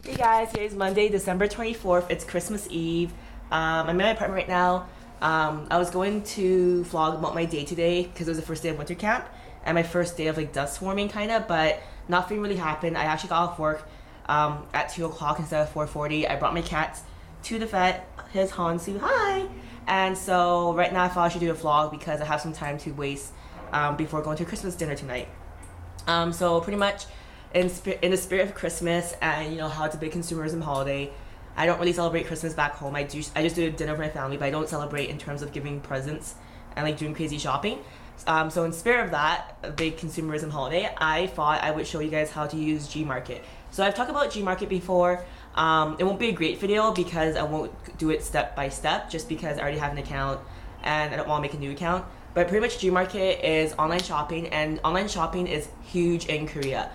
Hey guys, today's Monday, December 24th. It's Christmas Eve. I'm in my apartment right now. I was going to vlog about my day today because it was the first day of winter camp and my first day of like dust swarming kind of, but nothing really happened. I actually got off work at 2 o'clock instead of 4:40. I brought my cats to the vet. Here's Hansu, hi! And so right now I thought I should do a vlog because I have some time to waste before going to Christmas dinner tonight. So pretty much in the spirit of Christmas and how it's a big consumerism holiday, I don't really celebrate Christmas back home. I just do a dinner with my family, but I don't celebrate in terms of giving presents and like doing crazy shopping. So in spirit of that, a big consumerism holiday, I thought I would show you guys how to use GMarket. So I've talked about GMarket before. It won't be a great video because I won't do it step by step, just because I already have an account and I don't want to make a new account. But pretty much GMarket is online shopping, and online shopping is huge in Korea.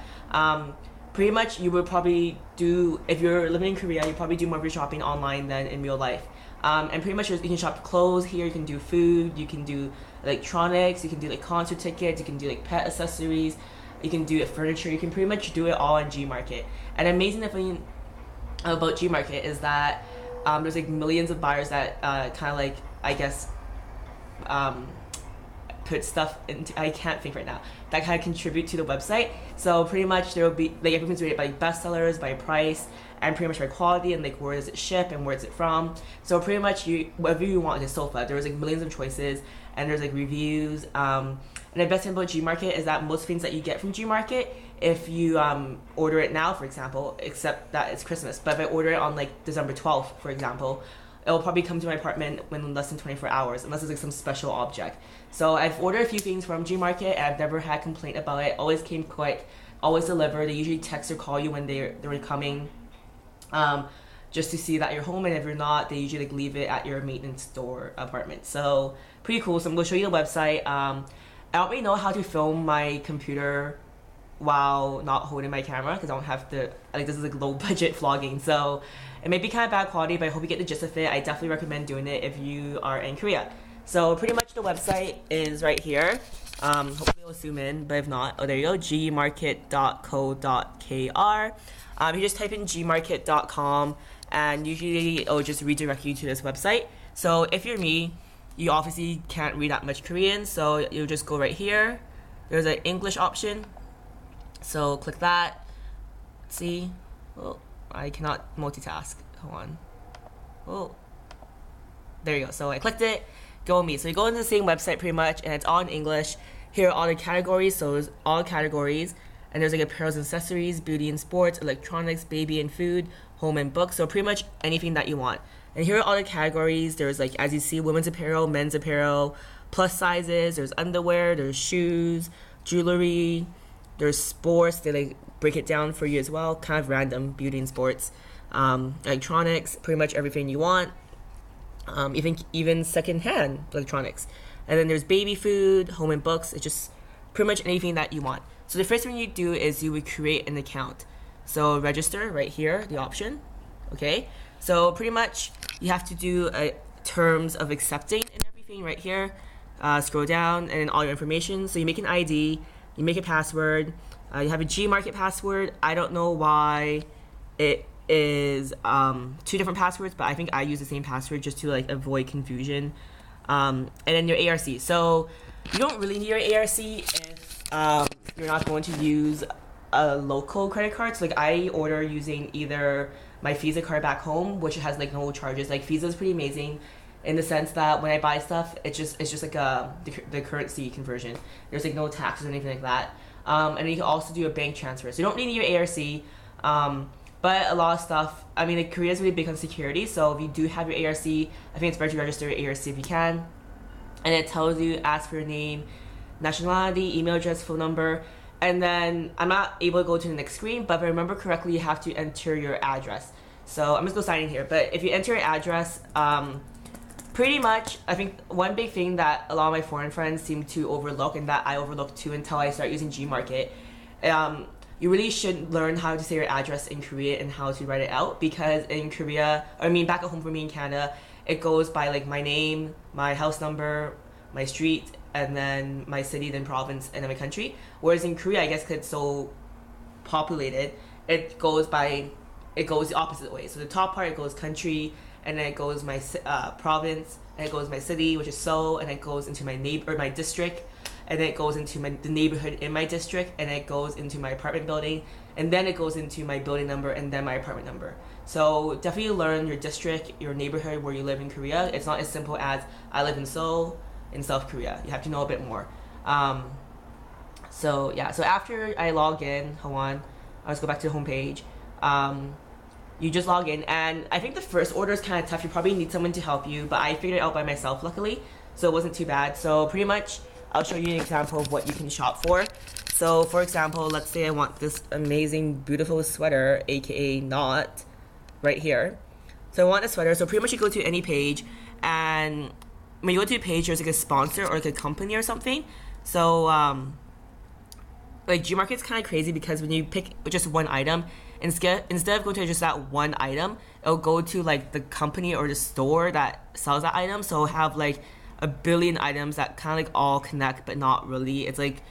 Pretty much you would probably do, if you're living in Korea, you probably do more of your shopping online than in real life. And pretty much you can shop clothes here, you can do food, you can do electronics, you can do like concert tickets, you can do like pet accessories, you can do furniture, you can pretty much do it all on GMarket. And the amazing thing about GMarket is that there's like millions of buyers that kind of like, I guess, put stuff into, I can't think right now, that kind of contribute to the website. So pretty much there will be like everything's rated by bestsellers, by price, and pretty much by quality, and like where does it ship and where is it from. So pretty much whatever you want, like a sofa, there's like millions of choices and there's like reviews. And the best thing about GMarket is that most things that you get from GMarket, if you order it now, for example, except that it's Christmas, but if I order it on like December 12th, for example, it'll probably come to my apartment in less than 24 hours, unless it's like some special object. So I've ordered a few things from GMarket and I've never had complaint about it. Always came quick, always delivered. They usually text or call you when they're coming, just to see that you're home, and if you're not, they usually like leave it at your maintenance store apartment. So pretty cool. So I'm gonna show you the website. I don't really know how to film my computer while not holding my camera because I don't have the, like, this is like low budget vlogging, so it may be kind of bad quality, but I hope you get the gist of it. I definitely recommend doing it if you are in Korea. So pretty much the website is right here. Hopefully it'll zoom in, but if not, oh there you go, gmarket.co.kr. You just type in gmarket.com and usually it'll just redirect you to this website. So if you're me, you obviously can't read that much Korean, so you'll just go right here. There's an English option, so click that. See, oh, I cannot multitask. Hold on. Oh, there you go. So I clicked it. Go with me. So you go into the same website pretty much, and it's all in English. Here are all the categories. So there's all categories, and there's like apparel and accessories, beauty and sports, electronics, baby and food, home and books. So pretty much anything that you want. And here are all the categories. There's like, as you see, women's apparel, men's apparel, plus sizes. There's underwear. There's shoes, jewelry. There's sports. They like break it down for you as well. Kind of random, beauty and sports, electronics, pretty much everything you want. Even secondhand electronics. And then there's baby food, home and books. It's just pretty much anything that you want. So the first thing you do is you would create an account. So register right here, the option. Okay. So pretty much you have to do terms of accepting and everything right here. Scroll down and then all your information. So you make an ID, you make a password. You have a GMarket password. I don't know why it is two different passwords, but I think I use the same password just to like avoid confusion. And then your ARC. So you don't really need your ARC if you're not going to use a local credit card. So like I order using either my Visa card back home, which has like no charges. Like Visa is pretty amazing in the sense that when I buy stuff, it's just like the currency conversion. There's like no taxes or anything like that. And then you can also do a bank transfer. So you don't need your ARC. But a lot of stuff, I mean, like Korea is really big on security. So if you do have your ARC, I think it's better to register your ARC if you can. And it tells you, ask for your name, nationality, email address, phone number. And then I'm not able to go to the next screen, but if I remember correctly, you have to enter your address. So I'm just going to sign in here. But if you enter your address, pretty much, I think one big thing that a lot of my foreign friends seem to overlook, and that I overlooked too until I start using GMarket, you really should learn how to say your address in Korea and how to write it out, because in Korea, I mean back at home for me in Canada, it goes by like my name, my house number, my street, and then my city, then province, and then my country. Whereas in Korea, I guess because it's so populated, it goes by it goes the opposite way. So the top part, it goes country, and then it goes my province, and it goes my city, which is Seoul, and it goes into my neighbor, or my district, and then it goes into the neighborhood in my district, and then it goes into my apartment building, and then it goes into my building number, and then my apartment number. So definitely learn your district, your neighborhood, where you live in Korea. It's not as simple as I live in Seoul, in South Korea. You have to know a bit more. So yeah, so after I log in, hold on, let's go back to the homepage. You just log in, and I think the first order is kind of tough. You probably need someone to help you, but I figured it out by myself, luckily, so it wasn't too bad. So pretty much, I'll show you an example of what you can shop for. So for example, let's say I want this amazing, beautiful sweater, aka knot, right here. So I want a sweater, so pretty much you go to any page, and when you go to a page, there's like a sponsor or like a company or something. So like GMarket's kind of crazy because when you pick just one item, instead of going to just that one item, it'll go to like the company or the store that sells that item. So it'll have like a billion items that kind of like all connect, but not really. It's like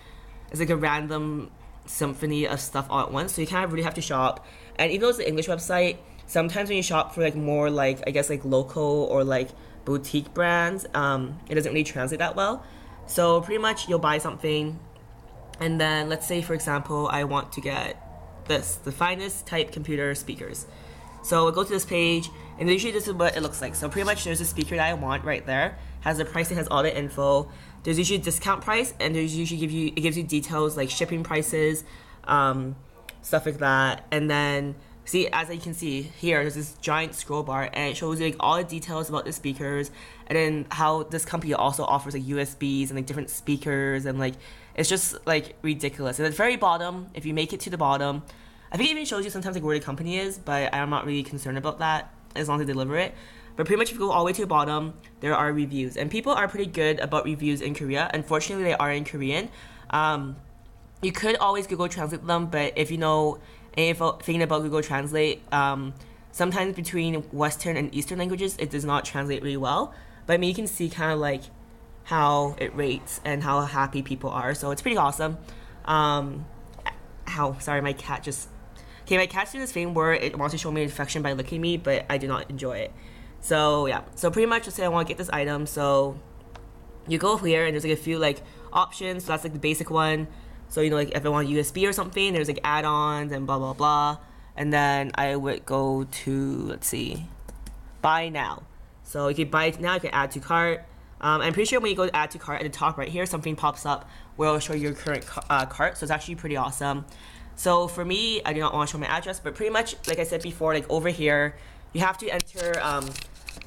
a random symphony of stuff all at once. So you kind of really have to shop. And even though it's an English website, sometimes when you shop for like more like, I guess, like local or like boutique brands, it doesn't really translate that well. So pretty much you'll buy something, and then let's say, for example, I want to get this, the finest type computer speakers. So I'll go to this page, and usually this is what it looks like. So pretty much there's a speaker that I want right there, has the price, it has all the info. There's usually a discount price, and there's usually it gives you details like shipping prices, stuff like that. And then see, as you can see here, there's this giant scroll bar, and it shows you like all the details about the speakers, and then how this company also offers like USBs and like different speakers, and like it's just like ridiculous. And at the very bottom, if you make it to the bottom, I think it even shows you sometimes like where the company is, but I'm not really concerned about that as long as they deliver it. But pretty much if you go all the way to the bottom, there are reviews, and people are pretty good about reviews in Korea. Unfortunately, they are in Korean. You could always Google Translate them, but if you know anything about Google Translate, sometimes between Western and Eastern languages, it does not translate really well. But I mean, you can see kind of like how it rates and how happy people are. So it's pretty awesome. Sorry, my cat just... Okay, my cat's doing this thing where it wants to show me affection by licking me, but I do not enjoy it. So yeah, so pretty much let's say I want to get this item. So you go here, and there's like a few like options. So that's like the basic one. So you know, like if I want USB or something, there's like add-ons and blah blah blah. And then I would go to, let's see, buy now. So you can buy it now, you can add to cart. I'm pretty sure when you go to add to cart at the top right here, something pops up where it'll show your current cart. So it's actually pretty awesome. So for me, I do not want to show my address, but pretty much like I said before, like over here, you have to enter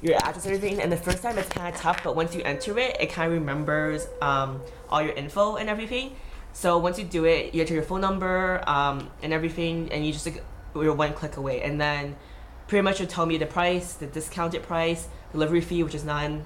your address and everything. And the first time it's kind of tough, but once you enter it, it kind of remembers all your info and everything. So once you do it, you enter your phone number and everything, and you just like, you're one click away. And then pretty much it'll tell me the price, the discounted price, delivery fee, which is none,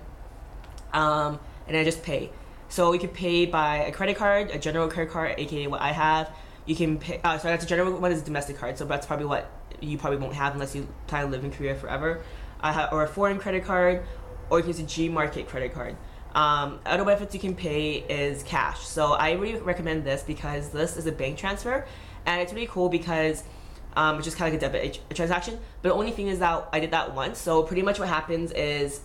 and then just pay. So you can pay by a credit card, a general credit card, aka what I have. You can pay, so that's a general one, is a domestic card, so that's probably what you probably won't have unless you plan to live in Korea forever. Or a foreign credit card, or you can use a GMarket credit card. Other methods you can pay is cash. So I really recommend this because this is a bank transfer, and it's really cool because it's just kind of like a debit transaction. But the only thing is that I did that once. So pretty much what happens is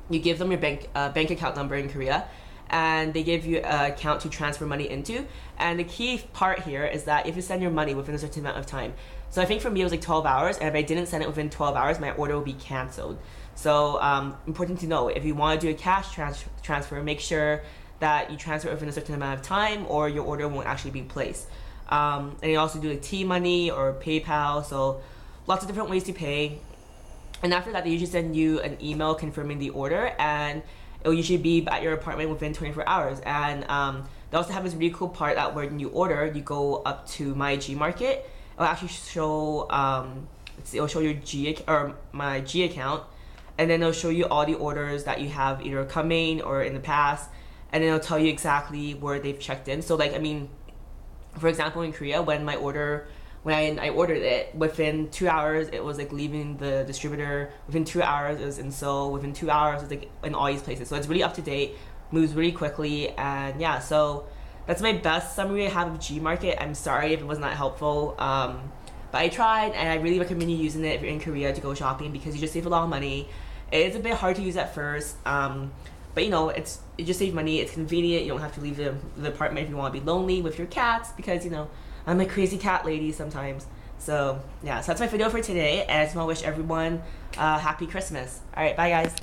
you give them your bank account number in Korea, and they give you an account to transfer money into. And the key part here is that if you send your money within a certain amount of time, so I think for me it was like 12 hours, and if I didn't send it within 12 hours, my order will be canceled. So important to know, if you want to do a cash transfer, make sure that you transfer within a certain amount of time, or your order won't actually be placed. And you also do like T-Money or PayPal, so lots of different ways to pay. And after that, they usually send you an email confirming the order, and it'll usually be at your apartment within 24 hours. And they also have this really cool part that when you order, you go up to my GMarket. It'll actually show, let's see, it'll show your my G account, and then it'll show you all the orders that you have either coming or in the past, and then it'll tell you exactly where they've checked in. So like, I mean, for example, in Korea, when I ordered it, within 2 hours, it was like leaving the distributor. Within 2 hours, it was in Seoul. Within 2 hours, it's like in all these places. So it's really up to date, moves really quickly, and yeah, so that's my best summary I have of GMarket. I'm sorry if it was not helpful. But I tried, and I really recommend you using it if you're in Korea to go shopping, because you just save a lot of money. It is a bit hard to use at first, but you know, it just saves money. It's convenient. You don't have to leave the apartment if you want to be lonely with your cats, because you know, I'm a crazy cat lady sometimes. So yeah, so that's my video for today, and I just want to wish everyone happy Christmas. All right, bye guys.